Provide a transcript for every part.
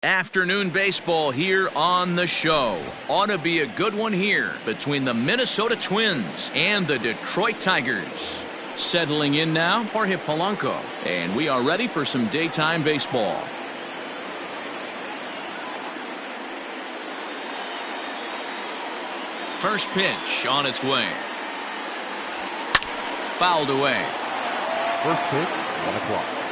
Afternoon baseball here on the show. Ought to be a good one here between the Minnesota Twins and the Detroit Tigers. Settling in now, Jorge Polanco, and we are ready for some daytime baseball. First pitch on its way. Fouled away. First pitch, 1 o'clock.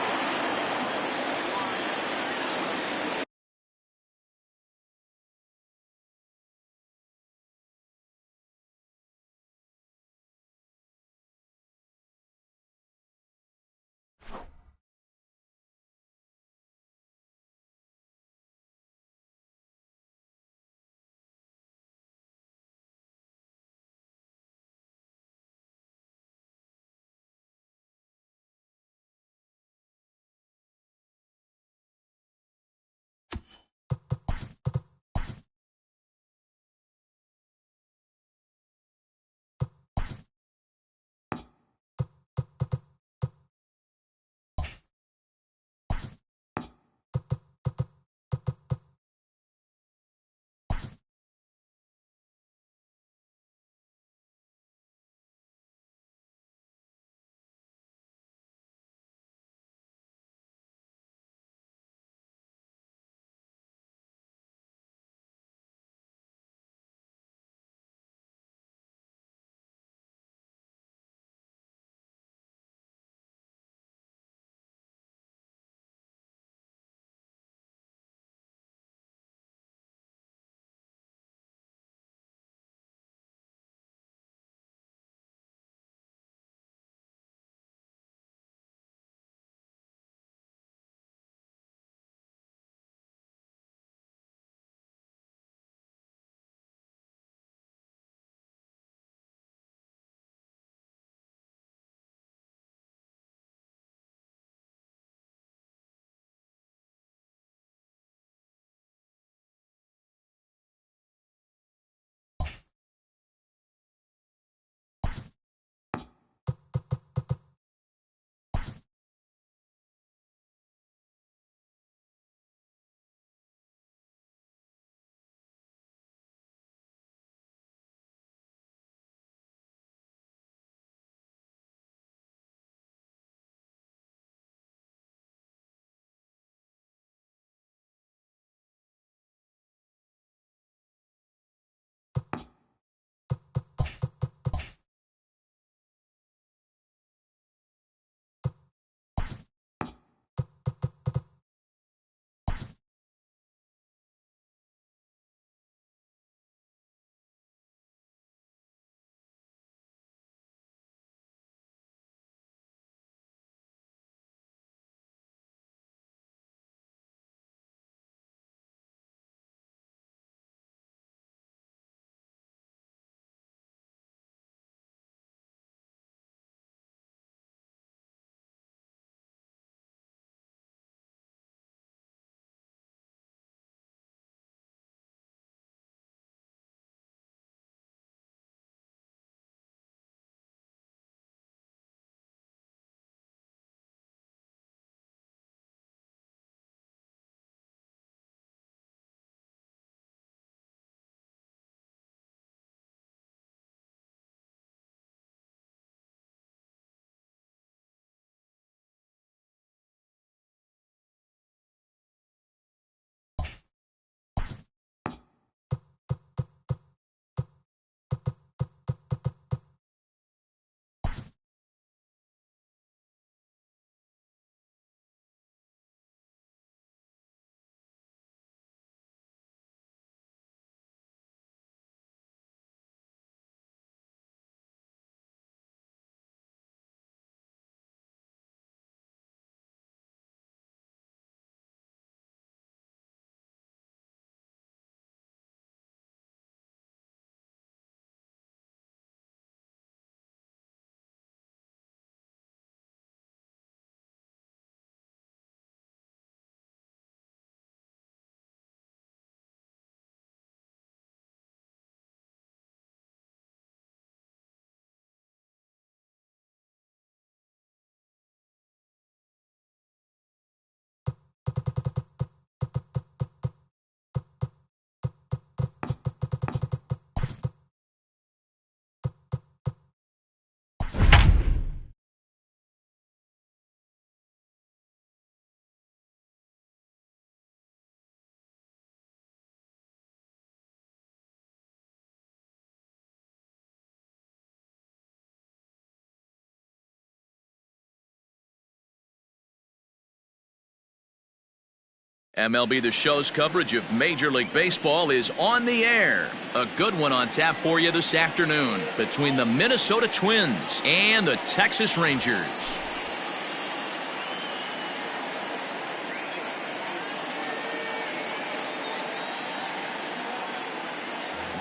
MLB The Show's coverage of Major League Baseball is on the air. A good one on tap for you this afternoon between the Minnesota Twins and the Texas Rangers.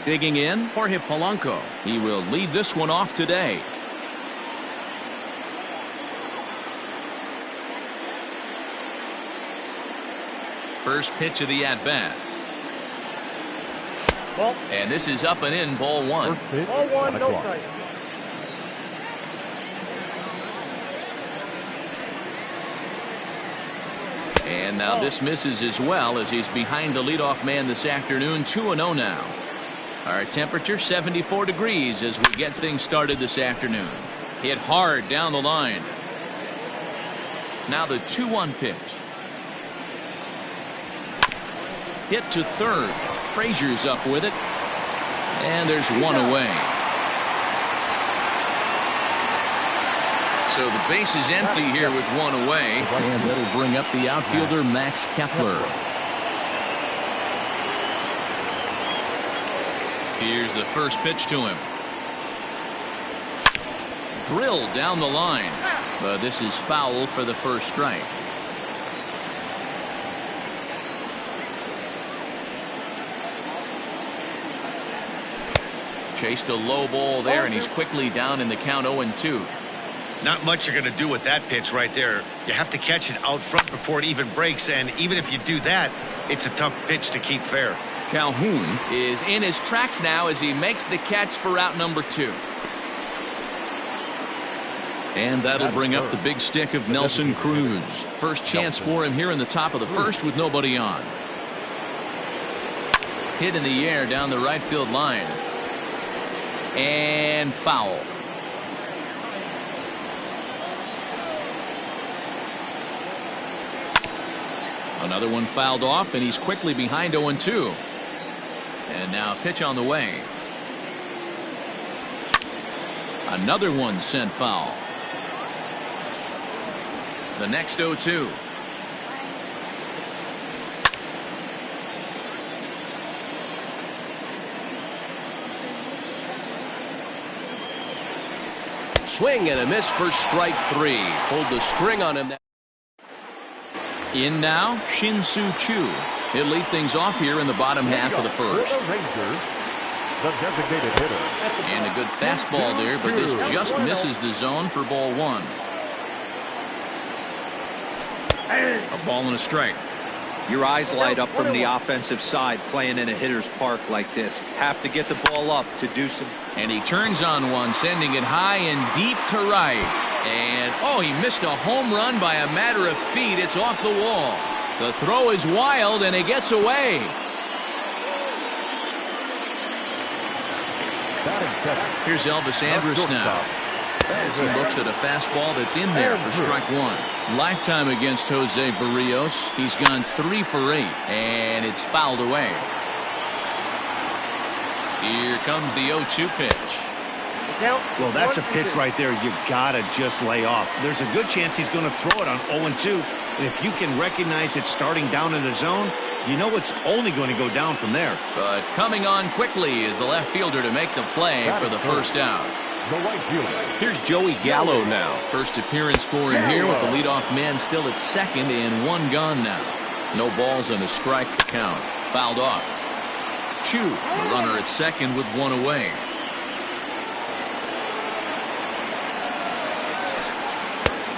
Digging in, Jorge Polanco. He will lead this one off today. First pitch of the at-bat. And this is up and in, ball one. Ball one, no strike. And now this misses as well as he's behind the leadoff man this afternoon. 2-0 now. Our temperature 74 degrees as we get things started this afternoon. Hit hard down the line. Now the 2-1 pitch. Hit to third. Frazier's up with it. And there's one away. So the base is empty here with one away. And that'll bring up the outfielder Max Kepler. Here's the first pitch to him. Drilled down the line. But this is foul for the first strike. Chased a low ball there, and he's quickly down in the count 0-2. Not much you're going to do with that pitch right there. You have to catch it out front before it even breaks, and even if you do that, it's a tough pitch to keep fair. Calhoun is in his tracks now as he makes the catch for out number 2. And that'll bring up the big stick of Nelson Cruz. First chance for him here in the top of the first with nobody on. Hit in the air down the right field line. And foul. Another one fouled off, and he's quickly behind 0-2. And now a pitch on the way. Another one sent foul. The next 0-2. Swing and a miss for strike 3. Pulled the string on him. In now, Shin-Soo Choo. He'll lead things off here in the bottom half of the first. The designated hitter. And a good fastball there, but this just misses the zone for ball one. A ball and a strike. Your eyes light up from the offensive side playing in a hitter's park like this. Have to get the ball up to do some. And he turns on one, sending it high and deep to right. And, oh, he missed a home run by a matter of feet. It's off the wall. The throw is wild, and it gets away. Here's Elvis Andrus now, as he looks at a fastball that's in there for strike 1. Lifetime against Jose Barrios. He's gone 3 for 8, and it's fouled away. Here comes the 0-2 pitch. Well, that's a pitch right there you gotta just lay off. There's a good chance he's going to throw it on 0-2, and if you can recognize it starting down in the zone, you know it's only going to go down from there. But coming on quickly is the left fielder to make the play for the first out. Here's Joey Gallo now. First appearance for him here with the leadoff man still at second and one gone now. No balls and a strike to count. Fouled off. Choo, the runner at second with one away.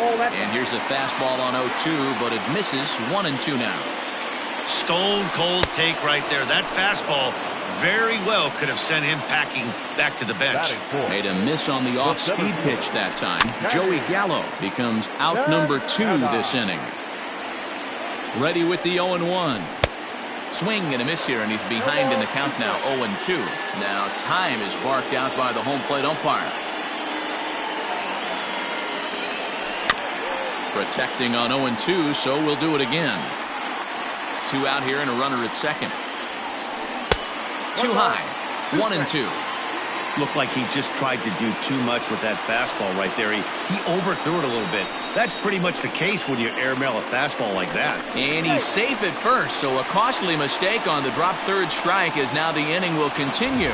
And here's a fastball on 0-2, but it misses. 1-2 now. Stone cold take right there. That fastball very well could have sent him packing back to the bench. Made a miss on the off-speed pitch that time. Joey Gallo becomes out number 2 this inning. Ready with the 0-1. Swing and a miss here, and he's behind in the count now. 0-2. Now time is barked out by the home plate umpire. Protecting on 0-2, so we'll do it again. 2 out here and a runner at second. Too high. 1-2. Looked like he just tried to do too much with that fastball right there. He overthrew it a little bit. That's pretty much the case when you airmail a fastball like that. And he's safe at first, so a costly mistake on the drop third strike as now the inning will continue.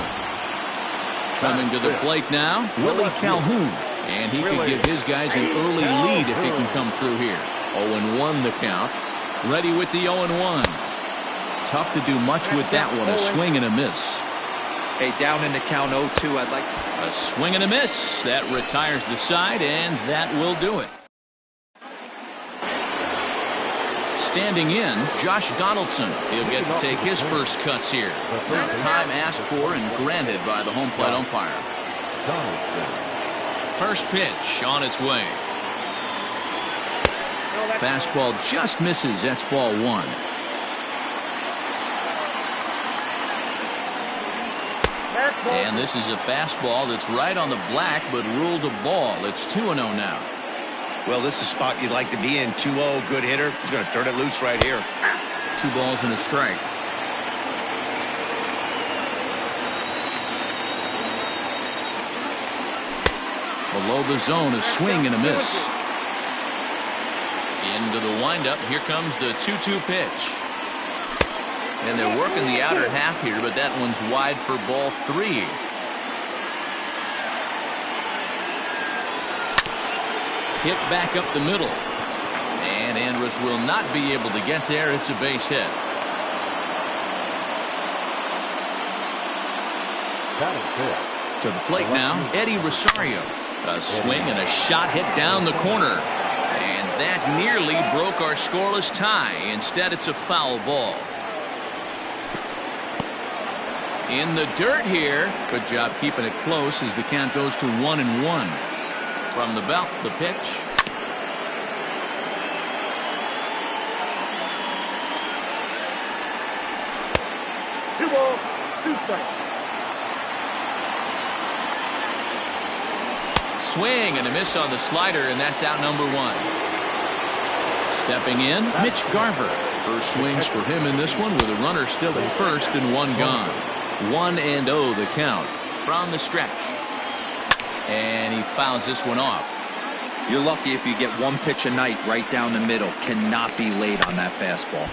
Coming to the plate now, Willie Calhoun. And he could give his guys an early lead if he can come through here. 0-1 the count. Ready with the 0-1. Tough to do much with that one. A swing and a miss. Hey, down in the count 0-2, I'd like a swing and a miss. That retires the side, and that will do it. Standing in, Josh Donaldson. He'll get to take his first cuts here. Time asked for and granted by the home plate umpire. First pitch on its way. Fastball just misses. That's ball one. And this is a fastball that's right on the black but ruled a ball. It's 2-0 now. Well, this is a spot you'd like to be in. 2-0, good hitter. He's going to turn it loose right here. 2 balls and a strike. Below the zone, a swing and a miss. Into the windup. Here comes the 2-2 pitch. And they're working the outer half here, but that one's wide for ball 3. Hit back up the middle. And Andrus will not be able to get there. It's a base hit. To the plate now, Eddie Rosario. A swing and a shot hit down the corner. And that nearly broke our scoreless tie. Instead, it's a foul ball. In the dirt here. Good job keeping it close as the count goes to 1-1. From the belt, the pitch. Two balls, 2 strikes. Swing and a miss on the slider, and that's out number 1. Stepping in, Mitch Garver. First swings for him in this one with a runner still at first and 1 gone. 1-0 the count from the stretch. And he fouls this one off. You're lucky if you get 1 pitch a night right down the middle. Cannot be late on that fastball.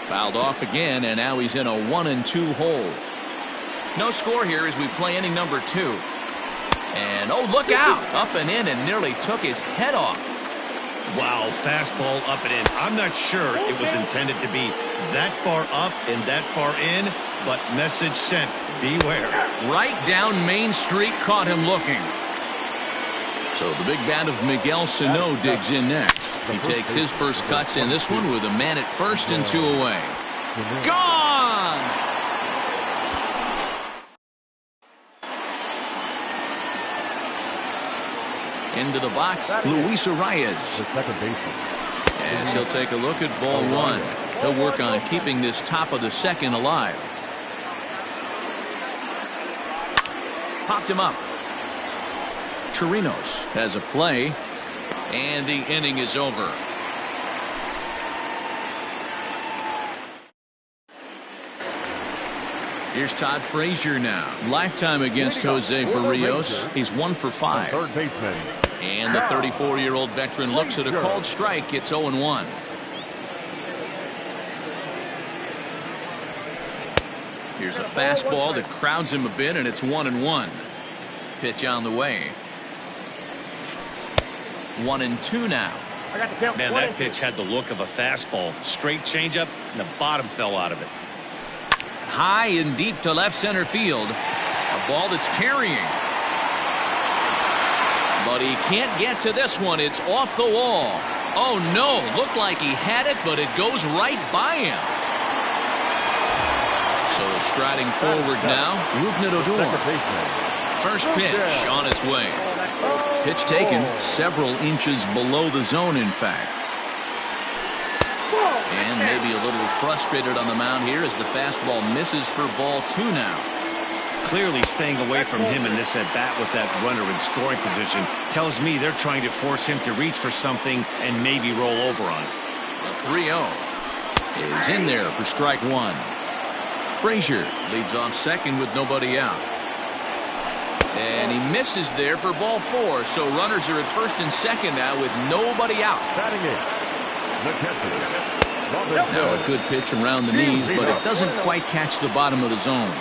Fouled off again, and now he's in a 1-2 hole. No score here as we play inning number 2. And oh, look out! Up and in and nearly took his head off. Wow, fastball up and in. I'm not sure it was intended to be that far up and that far in, but message sent. Beware. Right down Main Street, caught him looking. So the big bat of Miguel Sano digs in next. He takes his first cuts in this one with a man at first and 2 away. Gone! Into the box, Luis Arias. As he'll take a look at ball 1. He'll work on keeping this top of the second alive. Popped him up. Chirinos has a play, and the inning is over. Here's Todd Frazier now. Lifetime against Jose Barrios. He's 1 for 5. Third baseman. And the 34-year-old veteran looks at a called strike. It's 0-1. Here's a fastball that crowds him a bit, and it's 1-1. Pitch on the way. 1-2 now. Man, that pitch had the look of a fastball. Straight changeup, and the bottom fell out of it. High and deep to left center field. A ball that's carrying. But he can't get to this one. It's off the wall. Oh, no. Looked like he had it, but it goes right by him. So striding forward now, Rougned Odor. First pitch on its way. Pitch taken several inches below the zone, in fact. And maybe a little frustrated on the mound here as the fastball misses for ball 2 now. Clearly staying away from him in this at-bat with that runner in scoring position tells me they're trying to force him to reach for something and maybe roll over on it. A 3-0 is in there for strike 1. Frazier leads off second with nobody out. And he misses there for ball 4. So runners are at first and second now with nobody out. Batting it, the catcher. Now a good pitch around the knees, but it doesn't quite catch the bottom of the zone.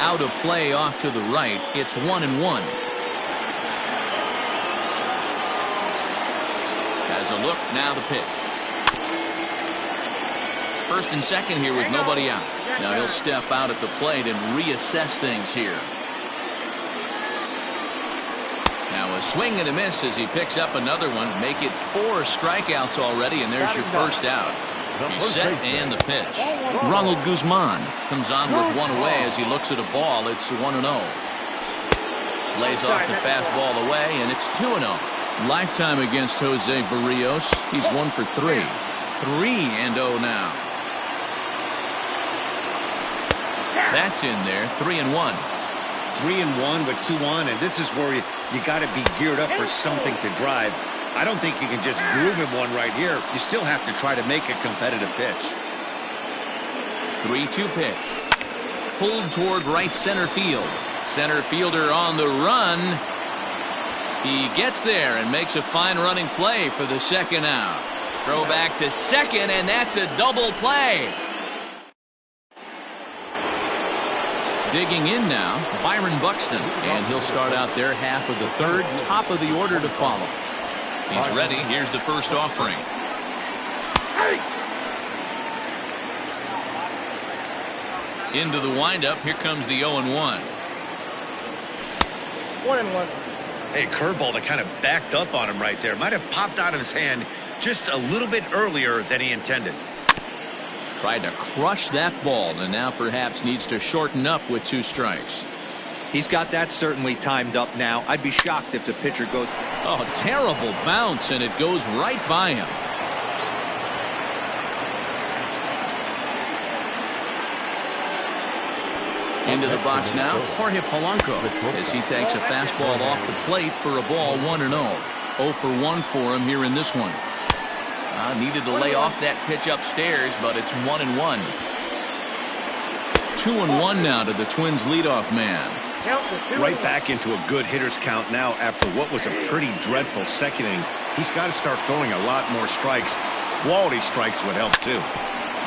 Out of play off to the right. It's 1-1. Has a look, now the pitch. First and second here with nobody out. Now he'll step out at the plate and reassess things here. Now a swing and a miss as he picks up another one. Make it 4 strikeouts already, and there's your first out. He's set and the pitch. Ronald Guzman comes on with one away as he looks at a ball. It's 1-0. Lays off the fastball away, and it's 2-0. Lifetime against Jose Barrios. He's 1 for 3. 3-0 now. That's in there. 3-1. 3-1 with 2 on, and this is where you got to be geared up for something to drive. I don't think you can just groove him one right here. You still have to try to make a competitive pitch. 3-2 pitch. Pulled toward right center field. Center fielder on the run. He gets there and makes a fine running play for the second out. Throw back to second, and that's a double play. Digging in now, Byron Buxton, and he'll start out their half of the third, top of the order to follow. He's ready. Here's the first offering. Into the windup. Here comes the 0-1. 1-1. Hey, curveball that kind of backed up on him right there. Might have popped out of his hand just a little bit earlier than he intended. Tried to crush that ball, and now perhaps needs to shorten up with 2 strikes. He's got that certainly timed up now. I'd be shocked if the pitcher goes. Oh, terrible bounce, and it goes right by him. Into the box now, Jorge Polanco, as he takes a fastball off the plate for a ball. 1-0. 0 for 1 for him here in this one. Needed to lay off that pitch upstairs, but it's 1-1. 2-1 now to the Twins leadoff man. Right back into a good hitter's count now after what was a pretty dreadful second inning. He's got to start throwing a lot more strikes. Quality strikes would help too.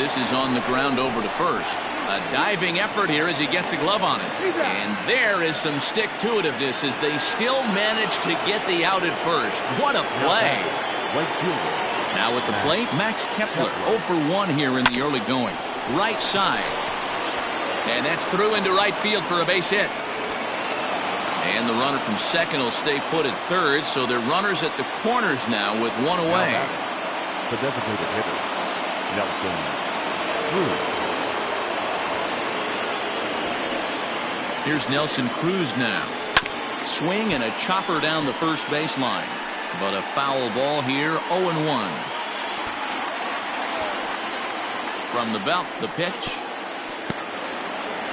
This is on the ground over to first. A diving effort here as he gets a glove on it. And there is some stick-to-itiveness as they still manage to get the out at first. What a play. Now at the plate, Max Kepler, 0 for 1 here in the early going. Right side. And that's through into right field for a base hit. And the runner from second will stay put at third, so they're runners at the corners now with 1 away. The designated hitter, Nelson Cruz. Here's Nelson Cruz now. Swing and a chopper down the first baseline. But a foul ball here, 0-1. From the belt, the pitch.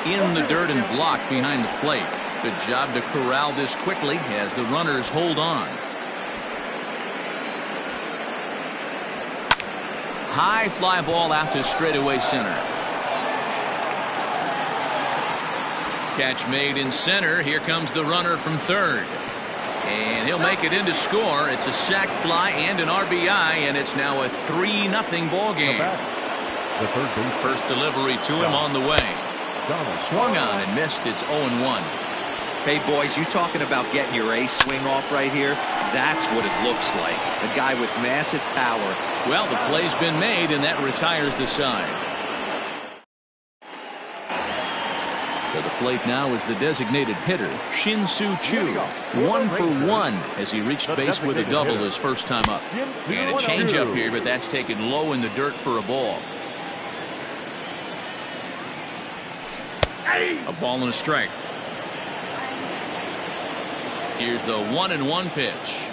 In the dirt and blocked behind the plate. Good job to corral this quickly as the runners hold on. High fly ball out to straightaway center. Catch made in center. Here comes the runner from third. And he'll make it in to score. It's a sac fly and an RBI, and it's now a 3-0 ball game. First delivery to him on the way. Swung on and missed. It's 0-1. Hey, boys, you talking about getting your A swing off right here? That's what it looks like. A guy with massive power. Well, the play's been made, and that retires the side. To the plate now is the designated hitter, Shin-Soo Choo. 1 for 1 as he reached base with a double his first time up. And a changeup here, but that's taken low in the dirt for a ball. A ball and a strike. Here's the 1-1 pitch.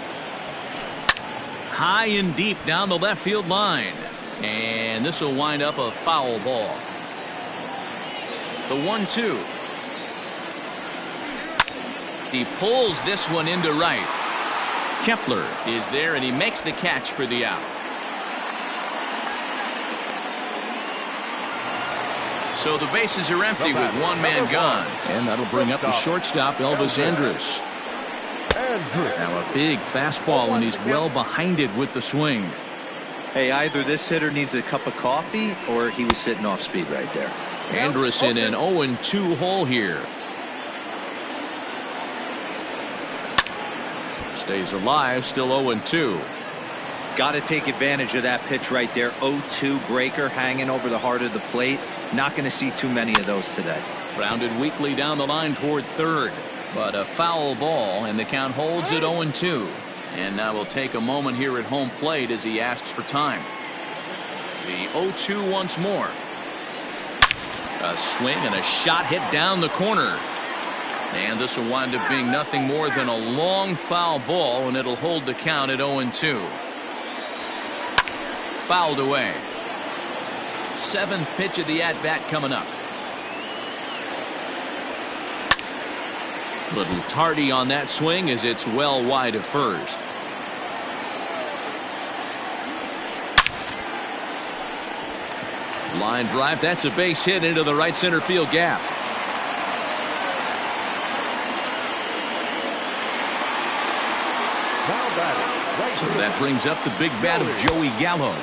High and deep down the left field line. And this will wind up a foul ball. The 1-2. He pulls this one into right. Kepler is there, and he makes the catch for the out. So the bases are empty with one man gone. And that'll bring up the shortstop, Elvis Andrus. Now a big fastball, and he's well behind it with the swing. Hey, either this hitter needs a cup of coffee or he was sitting off speed right there. Andrus in an 0-2 hole here. Stays alive, still 0-2. Got to take advantage of that pitch right there. 0-2 breaker hanging over the heart of the plate. Not going to see too many of those today. Grounded weakly down the line toward third. But a foul ball, and the count holds at 0-2. And now we'll take a moment here at home plate as he asks for time. The 0-2 once more. A swing and a shot hit down the corner. And this will wind up being nothing more than a long foul ball, and it'll hold the count at 0-2. Fouled away. Seventh pitch of the at-bat coming up. Little tardy on that swing as it's well wide of first. Line drive. That's a base hit into the right center field gap. So that brings up the big bat of Joey Gallo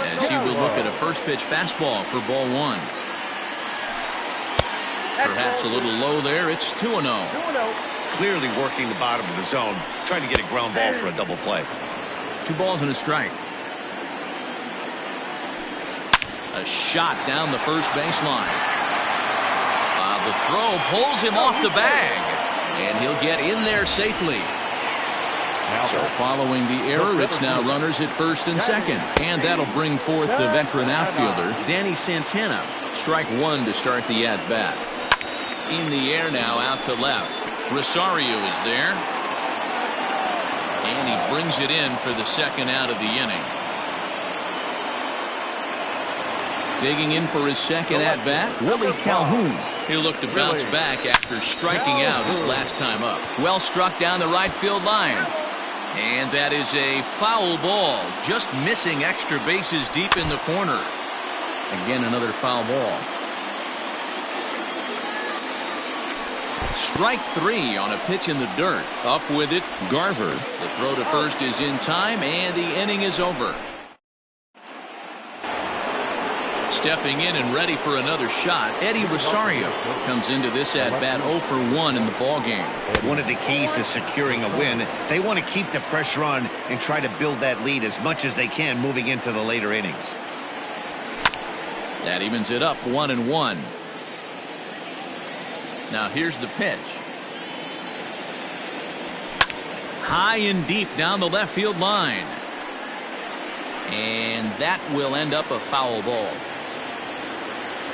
as he will look at a first pitch fastball for ball one. Perhaps a little low there. It's 2-0. Clearly working the bottom of the zone, trying to get a ground ball for a double play. 2 balls and a strike. A shot down the first baseline. The throw pulls him off the bag, and he'll get in there safely. So following the error, it's now runners at first and second, and that'll bring forth the veteran outfielder Danny Santana. Strike one to start the at bat. In the air now, out to left. Rosario is there, and he brings it in for the second out of the inning. Digging in for his second at bat, Willie Calhoun. He'll look to bounce back after striking out his last time up. Well struck down the right field line. And that is a foul ball, just missing extra bases deep in the corner. Again, another foul ball. Strike three on a pitch in the dirt. Up with it, Garver. The throw to first is in time, and the inning is over. Stepping in and ready for another shot, Eddie Rosario comes into this at bat 0 for 1 in the ballgame. One of the keys to securing a win, they want to keep the pressure on and try to build that lead as much as they can moving into the later innings. That evens it up 1-1. Now here's the pitch. High and deep down the left field line. And that will end up a foul ball.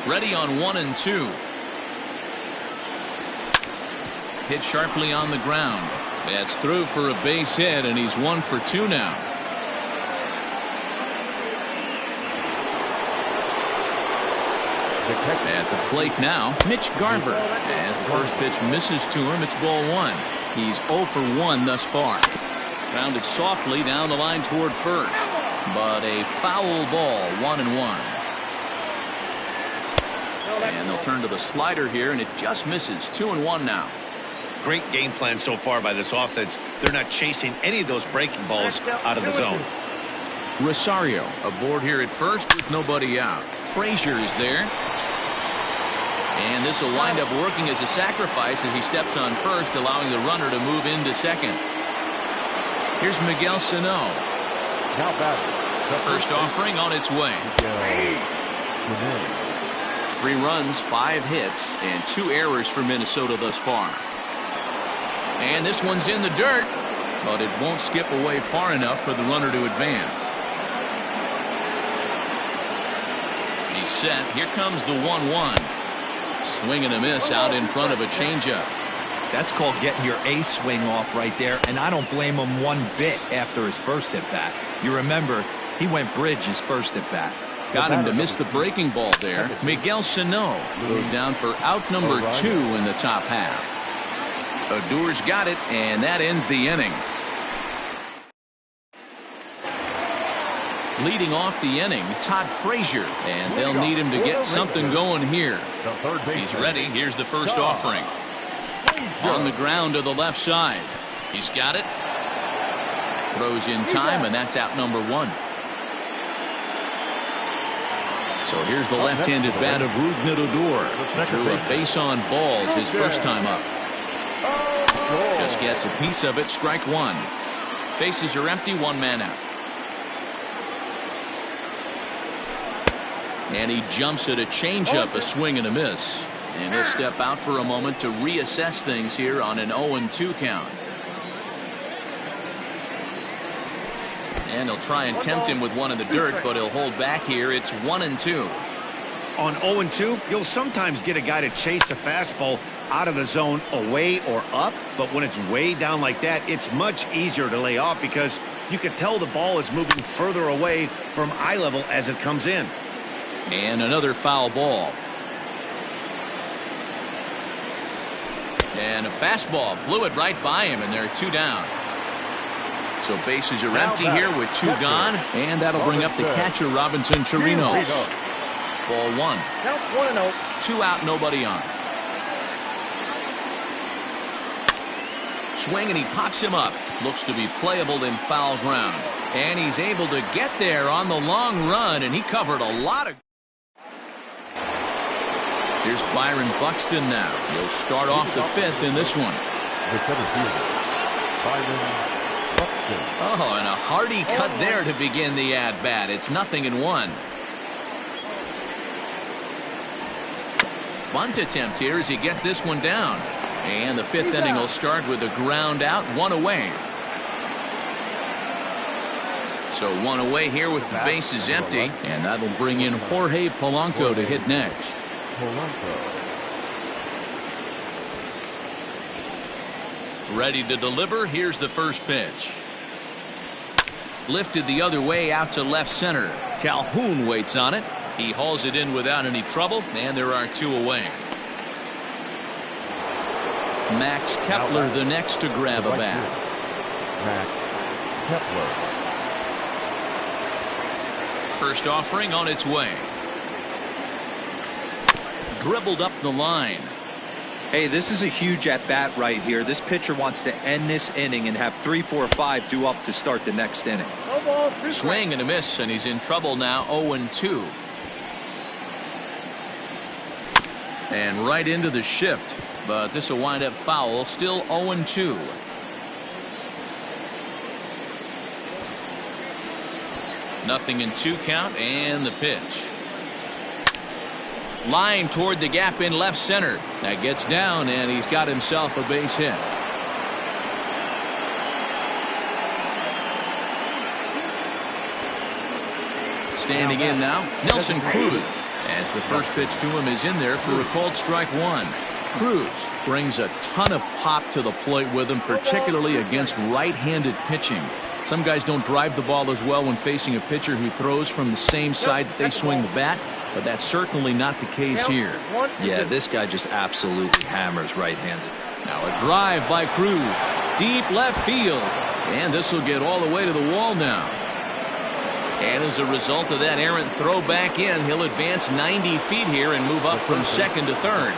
Ready on 1-2. Hit sharply on the ground. That's through for a base hit, and he's 1 for 2 now. At the plate now, Mitch Garver. As the first pitch misses to him, it's ball 1. He's 0 for 1 thus far. Grounded softly down the line toward first. But a foul ball, 1-1. And they'll turn to the slider here, and it just misses. 2-1 now. Great game plan so far by this offense. They're not chasing any of those breaking balls out of the zone. Rosario aboard here at first with nobody out. Frazier is there. And this will wind up working as a sacrifice as he steps on first, allowing the runner to move into second. Here's Miguel Sano. First offering on its way. 3 runs, 5 hits, and 2 errors for Minnesota thus far. And this one's in the dirt, but it won't skip away far enough for the runner to advance. He's set. Here comes the 1-1. Swing and a miss out in front of a changeup. That's called getting your A swing off right there, and I don't blame him one bit after his first at bat. You remember, he went bridge his first at bat. Got him to miss the breaking ball there. Miguel Sano goes down for out number 2 in the top half. Odor's got it, and that ends the inning. Leading off the inning, Todd Frazier, and they'll need him to get something going here. He's ready. Here's the first offering. On the ground to the left side. He's got it. Throws in time, and that's out number one. So here's the left-handed bat of Rougned Odor. Drew a base on balls his first time up. Just gets a piece of it. Strike one. Bases are empty. One man out. And he jumps at a changeup, a swing and a miss. And he'll step out for a moment to reassess things here on an 0-2 count. And he'll try and tempt him with one in the dirt, but he'll hold back here. It's 1-2. On 0-2, you'll sometimes get a guy to chase a fastball out of the zone away or up, but when it's way down like that, it's much easier to lay off because you can tell the ball is moving further away from eye level as it comes in. And another foul ball. And a fastball blew it right by him, and there are two down. So bases are empty here with two gone, and that'll bring up the catcher, Robinson Chirinos. Ball one. Counts 1-0. Two out, nobody on. Swing, and he pops him up. Looks to be playable in foul ground. And he's able to get there on the long run, and he covered a lot of. Here's Byron Buxton now. He'll start off the fifth in this one. The center fielder, Byron Buxton. Oh, and a hearty cut there to begin the at-bat. It's 0-1. Bunt attempt here as he gets this one down. And the fifth inning will start with a ground out, one away. So one away here with the bases empty, and that'll bring in Jorge Polanco to hit next. Ready to deliver. Here's the first pitch. Lifted the other way out to left center. Calhoun waits on it. He hauls it in without any trouble, and there are two away. Max Kepler the next to grab a bat. Max Kepler. First offering on its way. Dribbled up the line. Hey, this is a huge at-bat right here. This pitcher wants to end this inning and have 3, 4, 5 due up to start the next inning. Swing and a miss, and he's in trouble now. 0-2. And right into the shift, but this will wind up foul. Still 0-2. Nothing in 2 count, and the pitch. Line toward the gap in left center. That gets down, and he's got himself a base hit. Standing in now, Nelson Cruz. As the first pitch to him is in there for a called strike one. Cruz brings a ton of pop to the plate with him, particularly against right-handed pitching. Some guys don't drive the ball as well when facing a pitcher who throws from the same side that they swing the bat, but that's certainly not the case here. Yeah, this guy just absolutely hammers right-handed. Now a drive by Cruz. Deep left field. And this will get all the way to the wall now. And as a result of that errant throw back in, he'll advance 90 feet here and move up from second to third.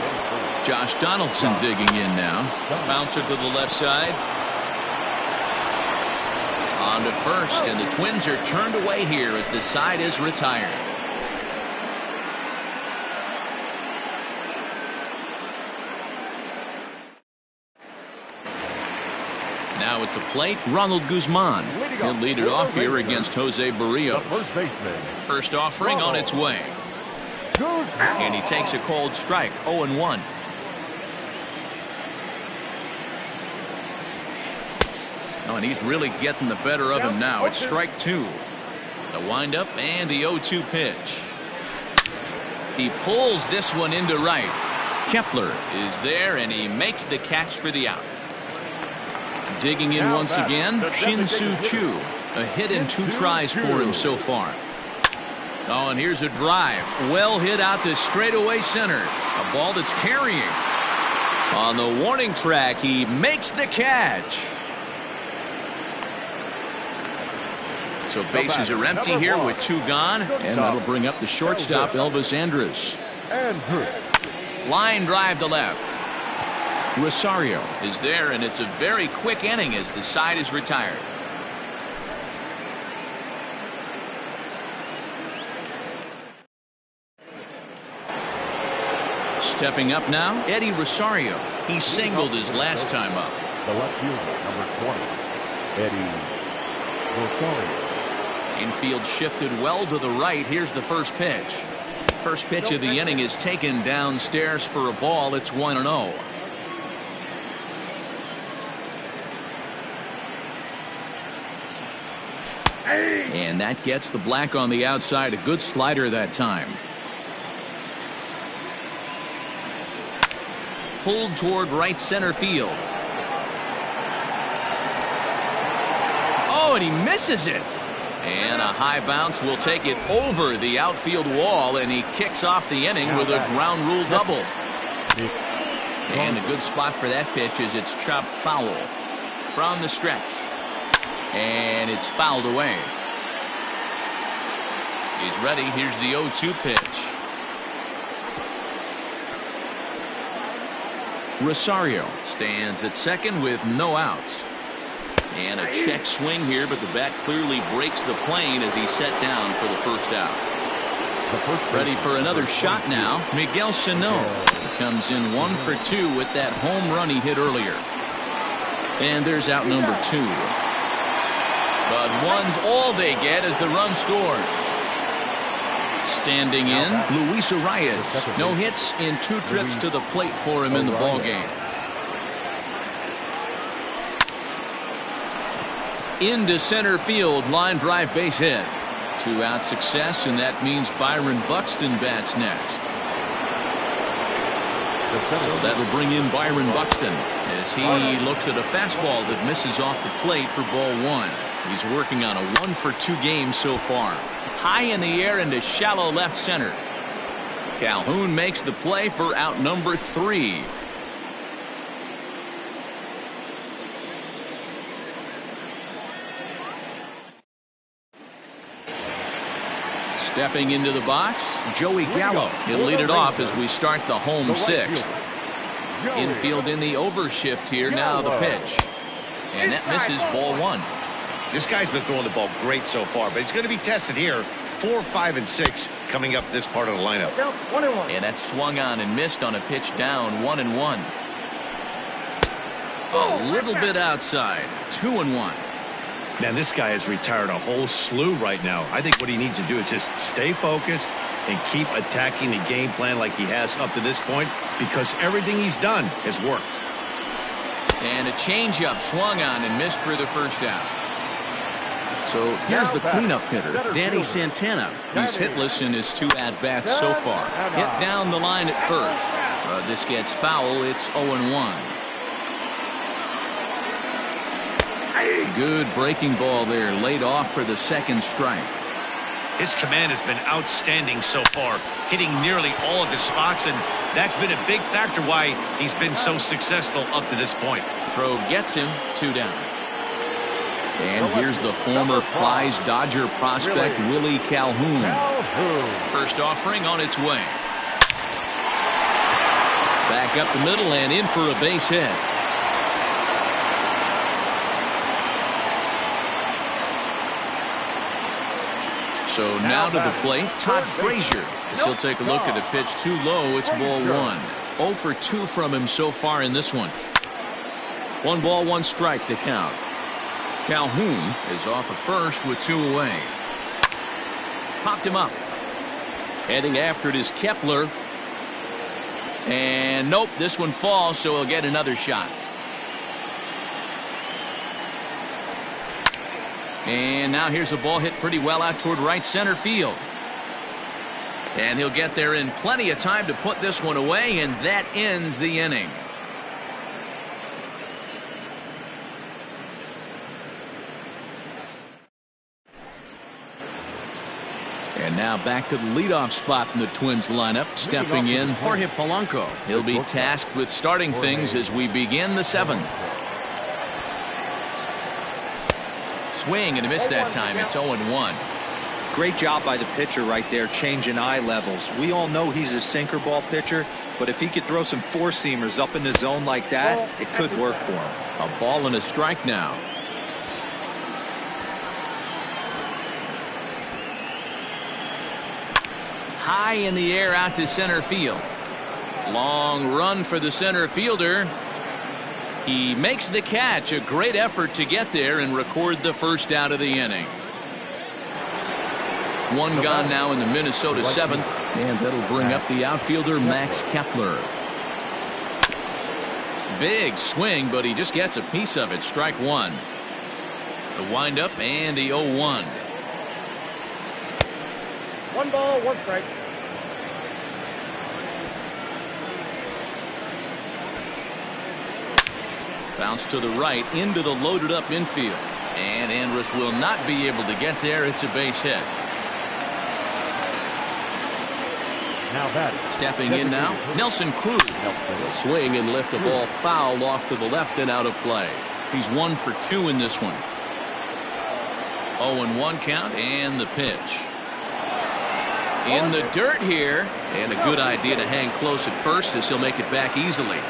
Josh Donaldson digging in now. Bouncer to the left side. On to first, and the Twins are turned away here as the side is retired. Now at the plate, Ronald Guzman. He'll lead it off here against Jose Barrios. First offering on its way. And he takes a cold strike, 0-1. Oh, and he's really getting the better of him now. It's strike two. The windup and the 0-2 pitch. He pulls this one into right. Kepler is there, and he makes the catch for the out. Digging in once again, Shin-Soo Choo. A hit in 2 tries for him so far. Oh, and here's a drive. Well hit out to straightaway center. A ball that's carrying. On the warning track, he makes the catch. So bases are empty here with 2 gone, and that'll bring up the shortstop, Elvis Andrus. Line drive to left. Rosario is there, and it's a very quick inning as the side is retired. Stepping up now, Eddie Rosario. He singled his last time up. The left fielder, number 20, Eddie Rosario. Infield shifted well to the right. Here's the first pitch. First pitch of the inning is taken downstairs for a ball. It's 1-0. And that gets the black on the outside. A good slider that time. Pulled toward right center field. Oh, and he misses it. And a high bounce will take it over the outfield wall, and he kicks off the inning with a ground rule double. And a good spot for that pitch is it's chopped foul from the stretch. And it's fouled away. He's ready. Here's the 0-2 pitch. Rosario stands at second with no outs. And a check swing here, but the bat clearly breaks the plane as he's set down for the first out. Ready for another shot now. Miguel Sano comes in 1 for 2 with that home run he hit earlier. And there's out number 2. But one's all they get as the run scores. Standing in, Luis Arias. No hits in 2 trips to the plate for him in the ballgame. Into center field, line drive base hit. 2-out success, and that means Byron Buxton bats next. So that'll bring in Byron Buxton as he looks at a fastball that misses off the plate for ball 1. He's working on a 1 for 2 game so far. High in the air into shallow left center. Calhoun makes the play for out number 3. Stepping into the box, Joey Gallo. He'll lead it off as we start the home 6th. Infield in the overshift here. Now the pitch. And that misses ball 1. This guy's been throwing the ball great so far, but he's going to be tested here. 4, 5, and 6 coming up this part of the lineup. And that swung on and missed on a pitch down. 1-1. A little bit outside. 2-1. Man, this guy has retired a whole slew right now. I think what he needs to do is just stay focused and keep attacking the game plan like he has up to this point, because everything he's done has worked. And a changeup swung on and missed for the first out. So here's the cleanup hitter, Danny Santana. He's hitless in his 2 at-bats so far. Hit down the line at first. This gets foul. It's 0-1. Good breaking ball there, laid off for the second strike. His command has been outstanding so far, hitting nearly all of his spots, and that's been a big factor why he's been so successful up to this point. Throw gets him. 2 down. And here's the former prize Dodger prospect, Willie Calhoun. First offering on its way. Back up the middle and in for a base hit. So now to the plate, Todd Frazier. As he'll take a look at a pitch too low. It's ball 1. 0 for 2 from him so far in this one. 1 ball, 1 strike to count. Calhoun is off at first with 2 away. Popped him up. Heading after it is Kepler. And nope, this one falls, so he'll get another shot. And now here's a ball hit pretty well out toward right center field. And he'll get there in plenty of time to put this one away, and that ends the inning. And now back to the leadoff spot in the Twins lineup. Stepping in, Jorge Polanco. He'll be tasked with starting things as we begin the 7th. Swing and a miss that time. It's 0-1. Great job by the pitcher right there, changing eye levels. We all know he's a sinker ball pitcher, but if he could throw some four-seamers up in the zone like that, it could work for him. A ball and a strike now. High in the air out to center field. Long run for the center fielder. He makes the catch. A great effort to get there and record the first out of the inning. One gone now in the Minnesota seventh, and that'll bring up the outfielder Max Kepler. Big swing, but he just gets a piece of it. Strike one. The windup and the 0-1. 1 ball, 1 strike. Bounce to the right into the loaded up infield. And Andrus will not be able to get there. It's a base hit. Stepping in now, Nelson Cruz. He'll swing and lift the ball foul off to the left and out of play. He's 1 for 2 in this one. 0-1 count and the pitch. In the dirt here, and a good idea to hang close at first as he'll make it back easily.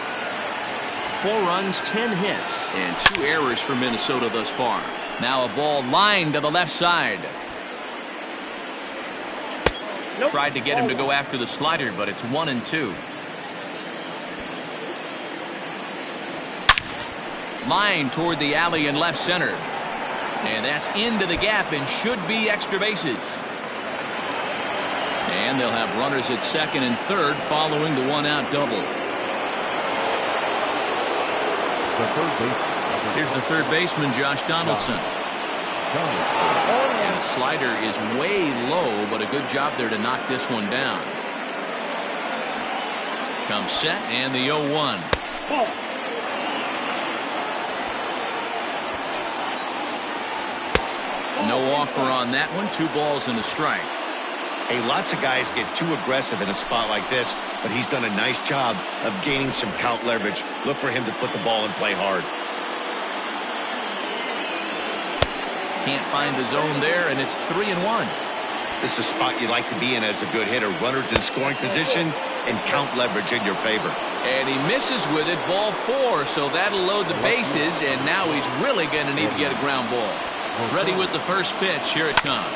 4 runs, 10 hits, and 2 errors for Minnesota thus far. Now a ball lined to the left side. Tried to get him to go after the slider, but it's 1-2. Line toward the alley in left center. And that's into the gap and should be extra bases. And they'll have runners at second and third following the 1-out double. Here's the third baseman, Josh Donaldson. And the slider is way low, but a good job there to knock this one down. Comes set and the 0-1. No offer on that one. 2 balls and a strike. Hey, lots of guys get too aggressive in a spot like this, but he's done a nice job of gaining some count leverage. Look for him to put the ball in play hard. Can't find the zone there, and it's 3-1. This is a spot you like to be in as a good hitter. Runners in scoring position and count leverage in your favor. And he misses with it, ball 4, so that'll load the bases, and now he's really going to need to get a ground ball. Ready with the first pitch. Here it comes.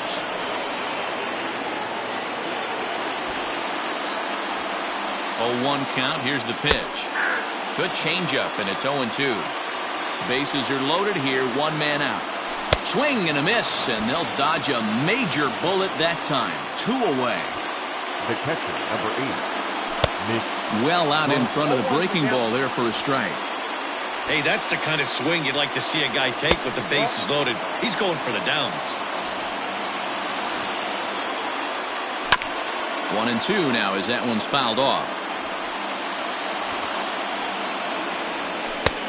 Oh, 1 count. Here's the pitch. Good changeup, and it's 0-2. Bases are loaded here. 1 man out. Swing and a miss, and they'll dodge a major bullet that time. 2 away. The catcher, number 8. Well out in front of the breaking ball there for a strike. Hey, that's the kind of swing you'd like to see a guy take with the bases loaded. He's going for the downs. 1-2 now as that one's fouled off.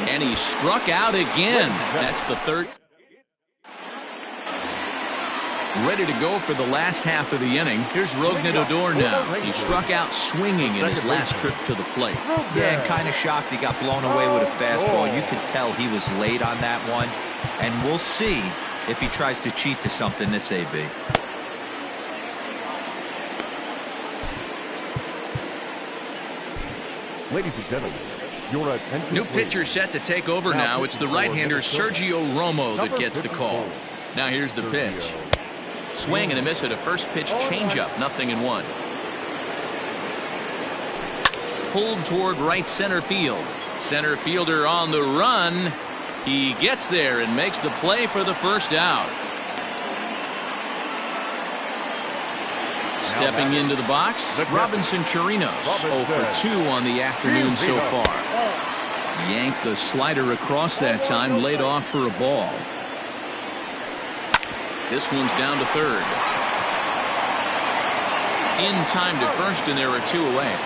And he struck out again. That's the third. Ready to go for the last half of the inning. Here's Rougned Odor now. He struck out swinging in his last trip to the plate. Yeah, kind of shocked he got blown away with a fastball. You could tell he was late on that one. And we'll see if he tries to cheat to something this AB. Ladies and gentlemen, your attention. New pitcher set to take over now. It's the right-hander Sergio Romo that gets the call. Now here's the pitch. Swing and a miss at a first pitch changeup. 0-1. Pulled toward right center field. Center fielder on the run. He gets there and makes the play for the first out. Stepping into the box, Robinson Chirinos. 0 for 2 on the afternoon so far. Yanked the slider across that time, laid off for a ball. This one's down to third. In time to first, and there are 2 away.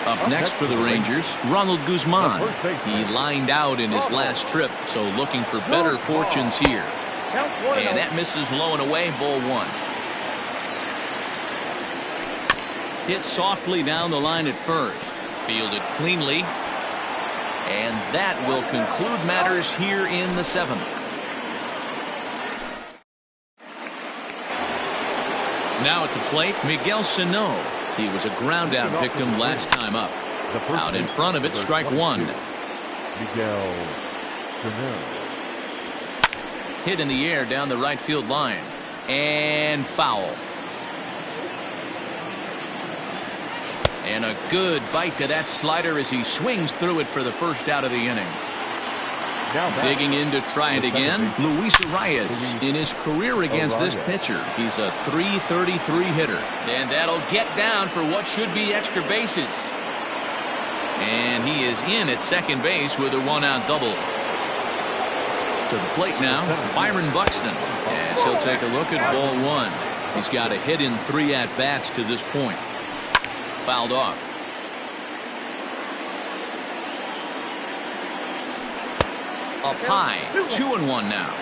Up next for the Rangers, Ronald Guzman. He lined out in his last trip, so looking for better fortunes here. And that misses low and away, ball 1. Hit softly down the line at first. Fielded cleanly. And that will conclude matters here in the 7th. Now at the plate, Miguel Sano. He was a ground out victim last time up. Out in front of it, strike one. Miguel Sano. Hit in the air down the right field line. And foul. And a good bite to that slider as he swings through it for the first out of the inning. Digging in to try it again, Luis Arias. In his career against this pitcher, he's a .333 hitter. And that'll get down for what should be extra bases. And he is in at second base with a one-out double. To the plate now, Byron Buxton. As he'll take a look at ball one. He's got a hit in 3 at-bats to this point. Fouled off. Up high, 2-1 now.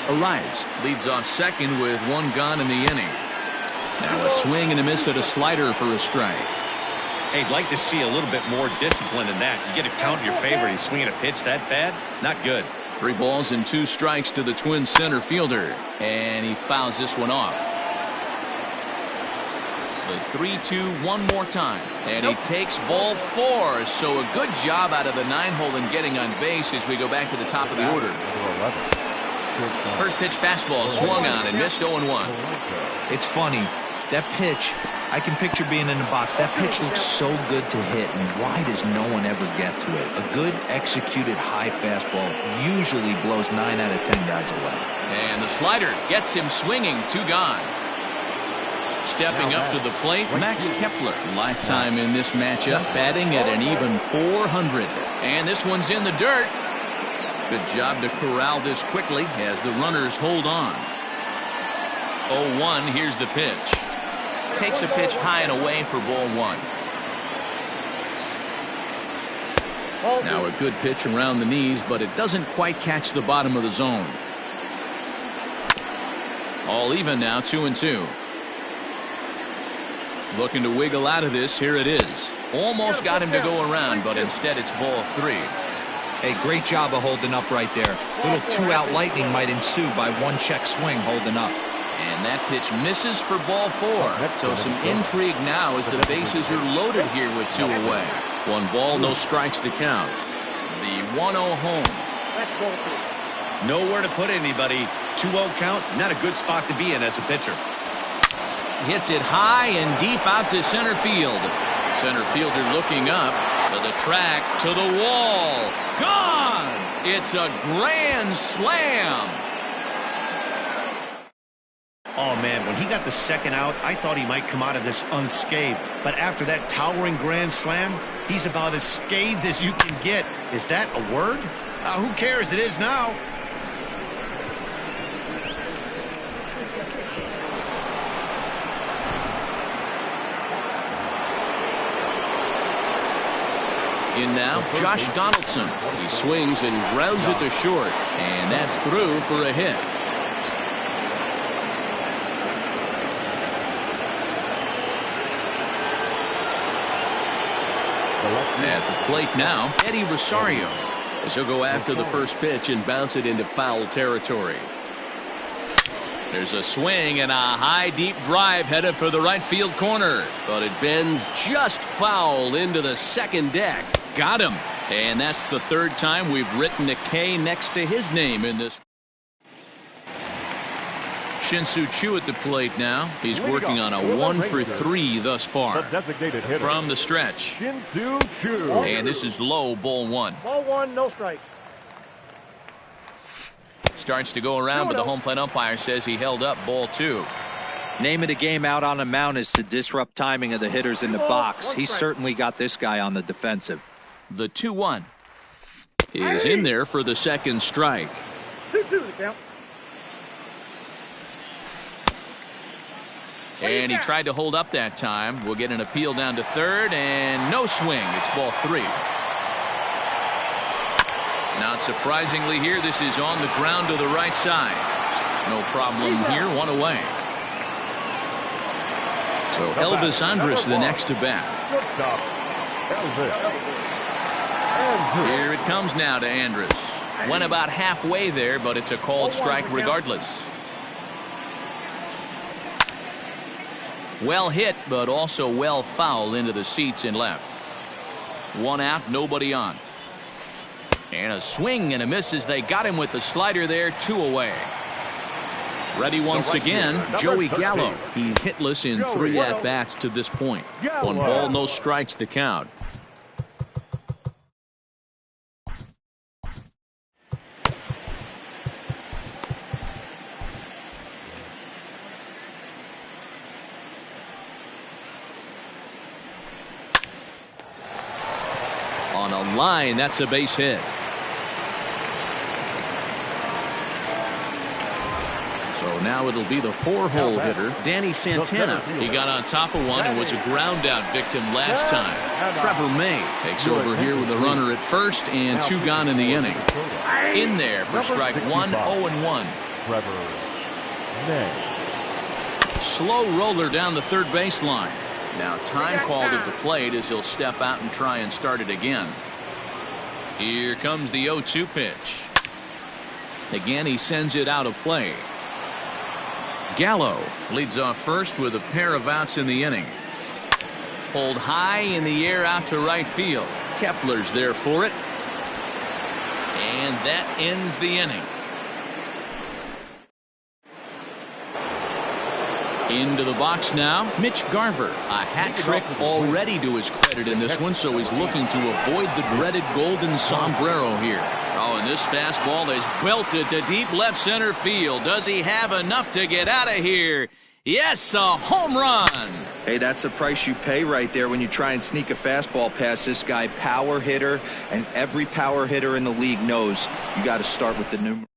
Arias leads off second with one gone in the inning. Now a swing and a miss at a slider for a strike. Hey, I'd like to see a little bit more discipline in that. You get a count in your favor. He's swinging a pitch that bad? Not good. 3 balls and 2 strikes to the Twins center fielder. And he fouls this one off. The 3-2 one more time. And he takes ball 4. So a good job out of the 9-hole in getting on base as we go back to the top of the order. First pitch fastball swung on and missed 0-1. It's funny. That pitch, I can picture being in the box. That pitch looks so good to hit, and why does no one ever get to it? A good executed high fastball usually blows 9 out of 10 guys away. And the slider gets him swinging. 2 gone. Stepping up to the plate, Max Kepler. Lifetime in this matchup, batting at an even .400. And this one's in the dirt. Good job to corral this quickly as the runners hold on. 0-1, here's the pitch. Takes a pitch high and away for ball 1. Now a good pitch around the knees, but it doesn't quite catch the bottom of the zone. All even now, 2-2. Looking to wiggle out of this. Here it is. Almost got him to go around, but instead it's ball 3. Hey, great job of holding up right there. Little 2-out lightning might ensue by 1 check swing holding up. And that pitch misses for ball 4. So some intrigue now as the bases are loaded here with 2 away. 1 ball, no strikes to count. The 1-0 home. Nowhere to put anybody. 2-0 count, not a good spot to be in as a pitcher. Hits it high and deep out to center field. Center fielder looking up to the track, to the wall. Gone! It's a grand slam. Oh, man, when he got the second out, I thought he might come out of this unscathed. But after that towering grand slam, he's about as scathed as you can get. Is that a word? Who cares? It is now. In now, Josh Donaldson. He swings and grounds it to short. And that's through for a hit. At the plate now, Eddie Rosario, as he'll go after the first pitch and bounce it into foul territory. There's a swing and a high deep drive headed for the right field corner, but it bends just foul into the second deck. Got him. And that's the 3rd time we've written a K next to his name in this. Shin-Soo Choo at the plate now. He's working on a 1-for-3 thus far. From the stretch. Shin-Soo Choo. And this is low, ball 1. Ball 1, no strike. Starts to go around, but the home plate umpire says he held up ball 2. Name of the game out on the mound is to disrupt timing of the hitters in the box. He's certainly got this guy on the defensive. The 2-1 is in there for the second strike. 2-2 the count. And he tried to hold up that time. We'll get an appeal down to 3rd, and no swing. It's ball 3. Not surprisingly here, this is on the ground to the right side. No problem here, 1 away. So Elvis Andrus the next to bat. Here it comes now to Andrus. Went about halfway there, but it's a called strike regardless. Well hit, but also well fouled into the seats in left. One out, nobody on. And a swing and a miss as they got him with the slider there, 2 away. Ready once again, Joey Gallo. He's hitless in 3 at-bats to this point. 1 ball, no strikes the count. On a line, that's a base hit. So now it'll be the 4-hole hitter, Danny Santana. He got on top of one and was a ground out victim last time. Trevor May takes over here with a runner at first and 2 gone in the inning. In there for strike 1, 0-1. Trevor May. Slow roller down the third baseline. Now time called at the plate as he'll step out and try and start it again. Here comes the 0-2 pitch. Again, he sends it out of play. Gallo leads off first with a pair of outs in the inning. Pulled high in the air out to right field. Kepler's there for it. And that ends the inning. Into the box now, Mitch Garver. A hat trick already to his credit in this one, so he's looking to avoid the dreaded golden sombrero here. Oh, and this fastball is belted to deep left center field. Does he have enough to get out of here? Yes, a home run. Hey, that's the price you pay right there when you try and sneak a fastball past this guy. Power hitter, and every power hitter in the league knows you got to start with the number.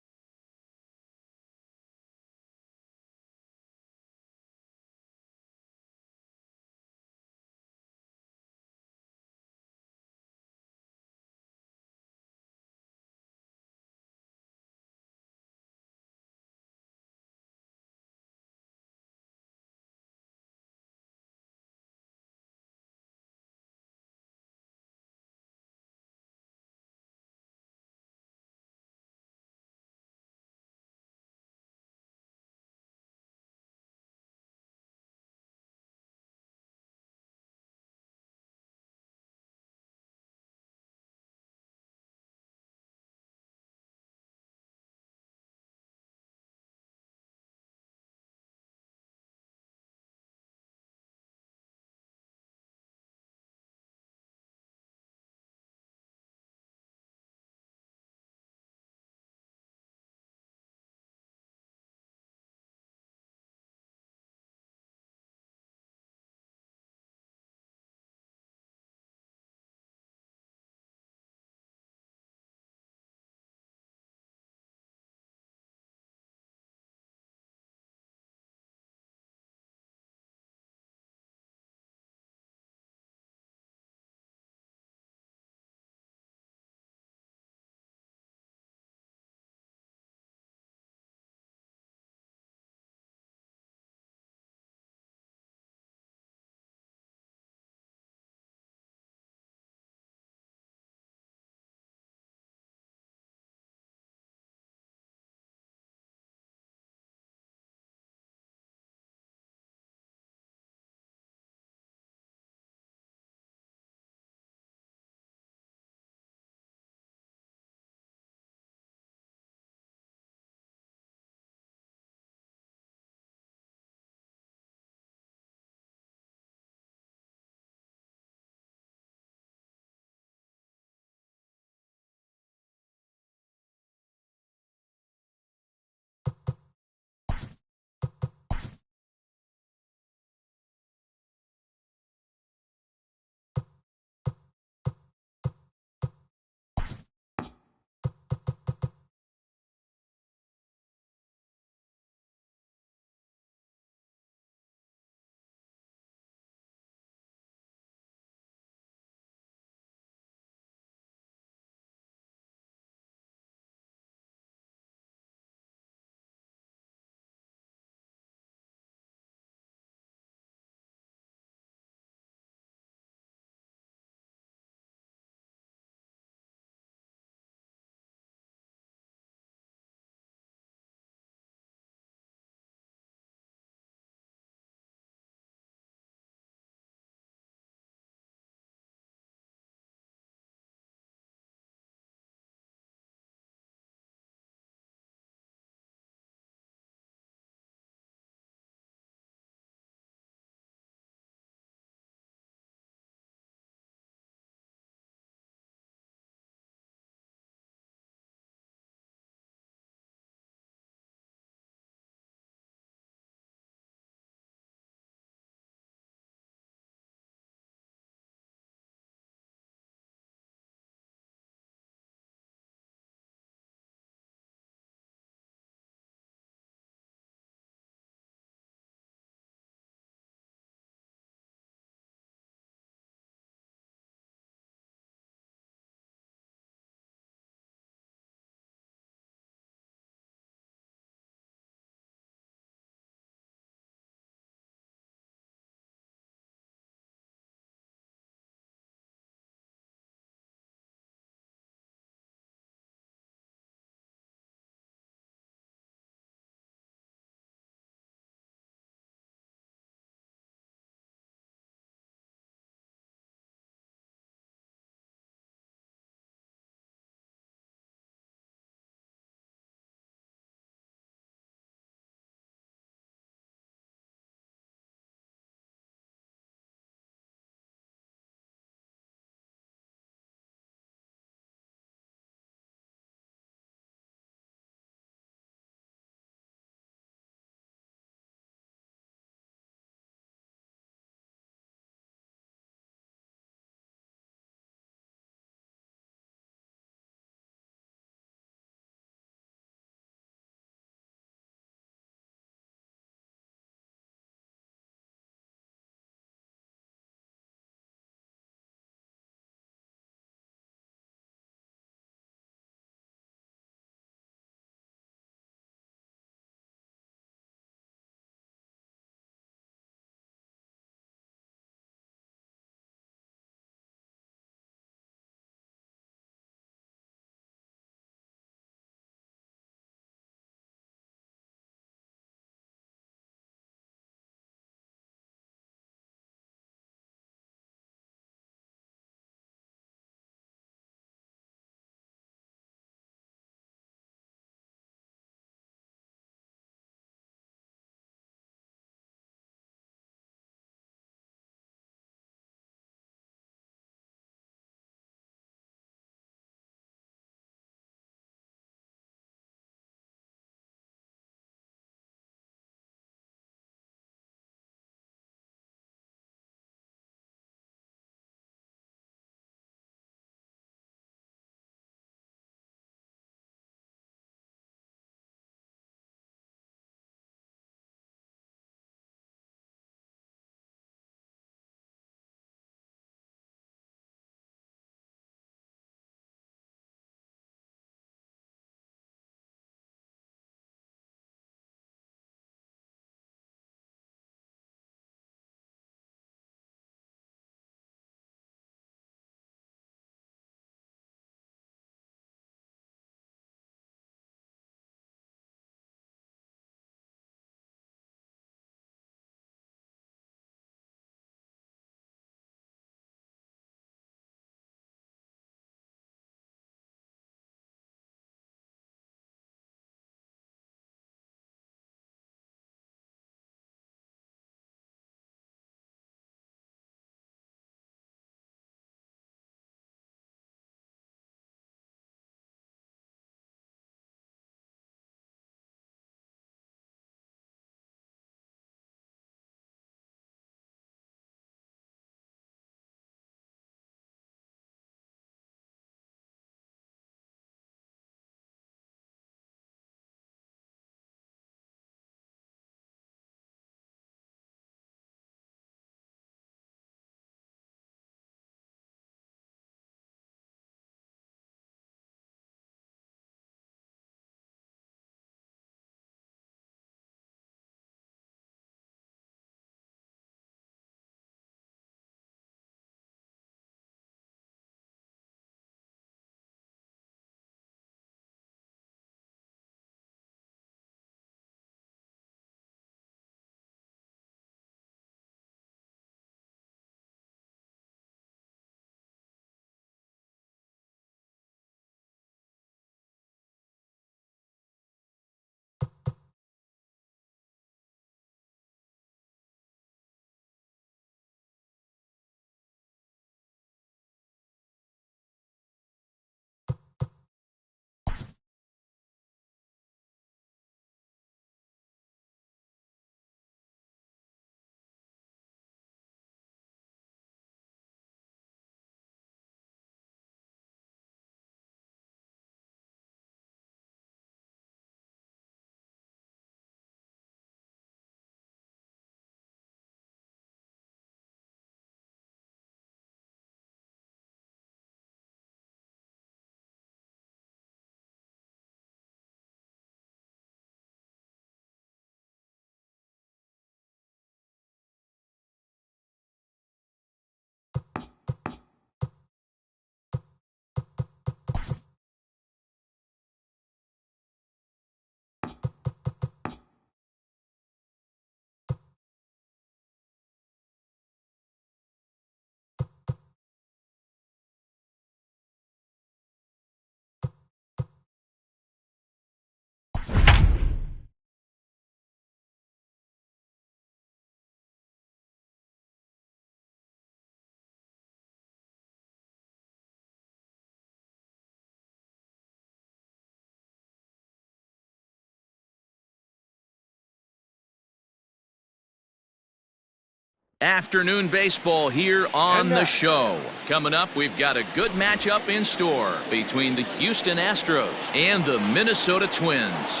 Afternoon baseball here on the show. Coming up, we've got a good matchup in store between the Houston Astros and the Minnesota Twins.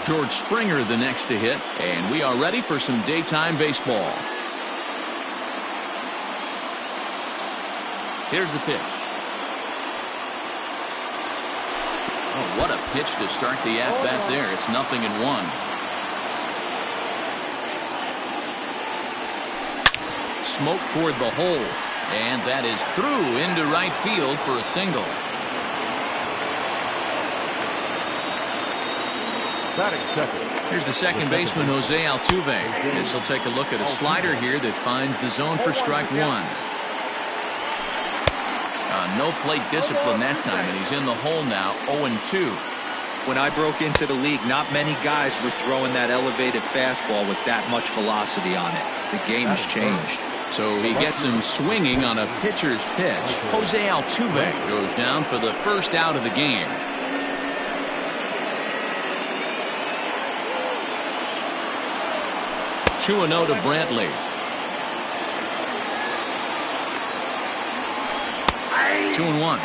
George Springer the next to hit, and we are ready for some daytime baseball. Here's the pitch. Oh, what a pitch to start the at-bat there. It's 0-1. Smoke toward the hole, and that is through into right field for a single. Here's the second baseman, Jose Altuve. This will take a look at a slider here that finds the zone for strike one. No plate discipline that time, and he's in the hole now, 0-2. When I broke into the league, not many guys were throwing that elevated fastball with that much velocity on it. The game's changed. So he gets him swinging on a pitcher's pitch. Jose Altuve goes down for the first out of the game. Two 2-0 to Brantley. Two and one.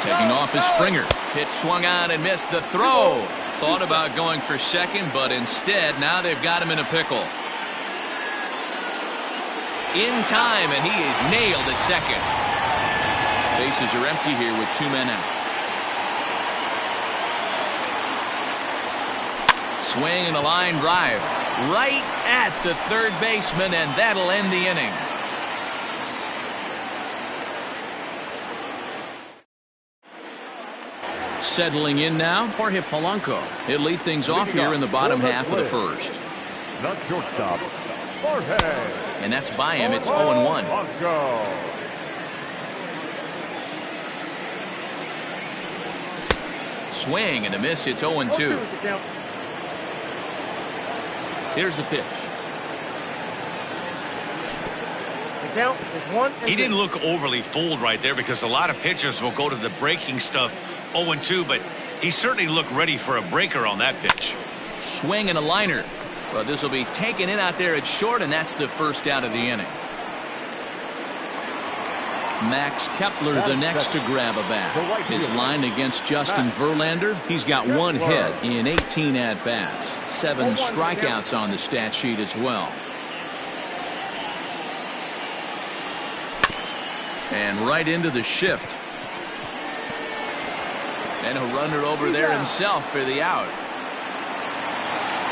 Taking off is Springer. Pitch swung on and missed the throw. Thought about going for second, but instead now they've got him in a pickle. In time, and he is nailed at second. Bases are empty here with 2 men out. Swing and a line drive right at the third baseman, and that'll end the inning. Settling in now, Jorge Polanco. He'll lead things off here in the bottom half of the first. Not shortstop, Jorge. And that's by him. It's 0-1. Swing and a miss. It's 0-2. Here's the pitch. He didn't look overly fooled right there, because a lot of pitchers will go to the breaking stuff 0-2, but he certainly looked ready for a breaker on that pitch. Swing and a liner. Well, this will be taken in out there at short, and that's the first out of the inning. Max Kepler the next to grab a bat. His line against Justin Verlander, he's got 1 hit in 18 at-bats. 7 strikeouts on the stat sheet as well. And right into the shift. And a runner over there himself for the out.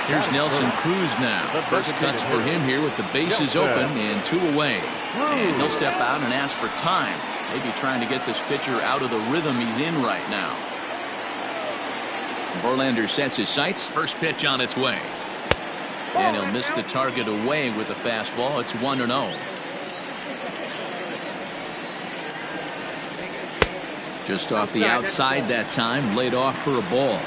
Here's Nelson Cruz now. First cuts for him here with the bases open and 2 away. And he'll step out and ask for time. Maybe trying to get this pitcher out of the rhythm he's in right now. Verlander sets his sights. First pitch on its way. And he'll miss the target away with the fastball. It's 1-0. Just off the outside that time, laid off for a ball.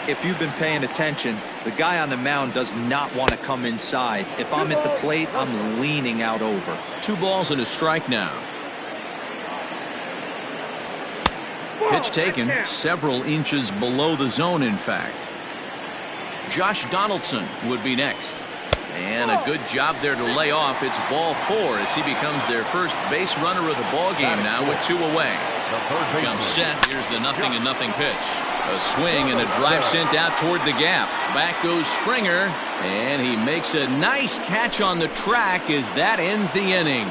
If you've been paying attention, the guy on the mound does not want to come inside. If I'm at the plate, I'm leaning out over. 2 balls and a strike now. Pitch taken several inches below the zone, in fact. Josh Donaldson would be next. And a good job there to lay off. It's ball 4 as he becomes their first base runner of the ball game now with 2 away. Comes set. Here's the 0-0 pitch. A swing and a drive sent out toward the gap. Back goes Springer, and he makes a nice catch on the track as that ends the inning.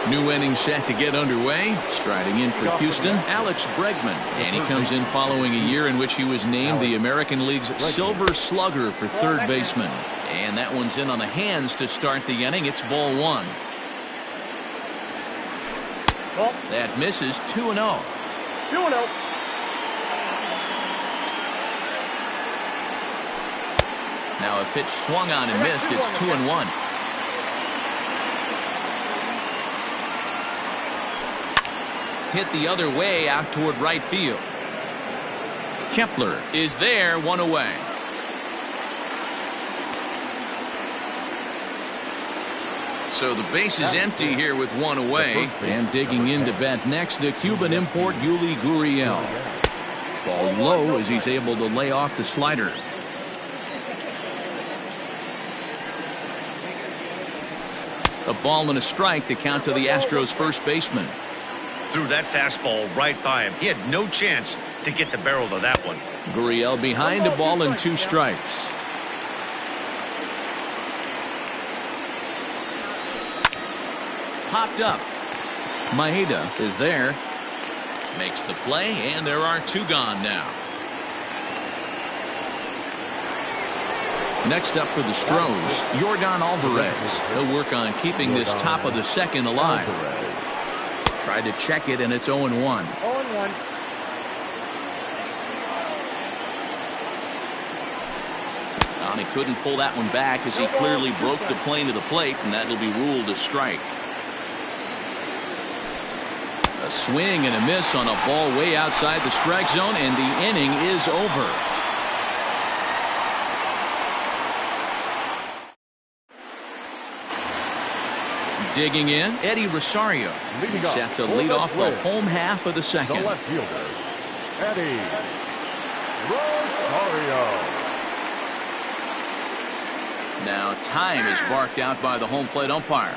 New inning set to get underway. Striding in for Houston, Alex Bregman. And he comes in following a year in which he was named the American League's Silver Slugger for third baseman. And that one's in on the hands to start the inning. It's ball 1. That misses. 2-0. 2-0. Now a pitch swung on and missed. It's 2-1. Hit the other way out toward right field. Kepler is there, one away. So the base is empty here with one away. And digging in to bat next, the Cuban import Yuli Gurriel. Ball low as he's able to lay off the slider. A ball and a strike to count to the Astros first baseman. Threw that fastball right by him. He had no chance to get the barrel of that one. Gurriel behind a ball and 2 strikes. Popped up. Maeda is there. Makes the play, and there are 2 gone now. Next up for the Stros, Yordan Alvarez. He'll work on keeping this top of the second alive. Tried to check it, and it's 0-1. 0-1. He couldn't pull that one back as he clearly broke the plane to the plate, and that'll be ruled a strike. A swing and a miss on a ball way outside the strike zone, and the inning is over. Digging in, Eddie Rosario. He's set to lead off the home half of the second. The left fielder, Eddie Rosario. Now time is barked out by the home plate umpire.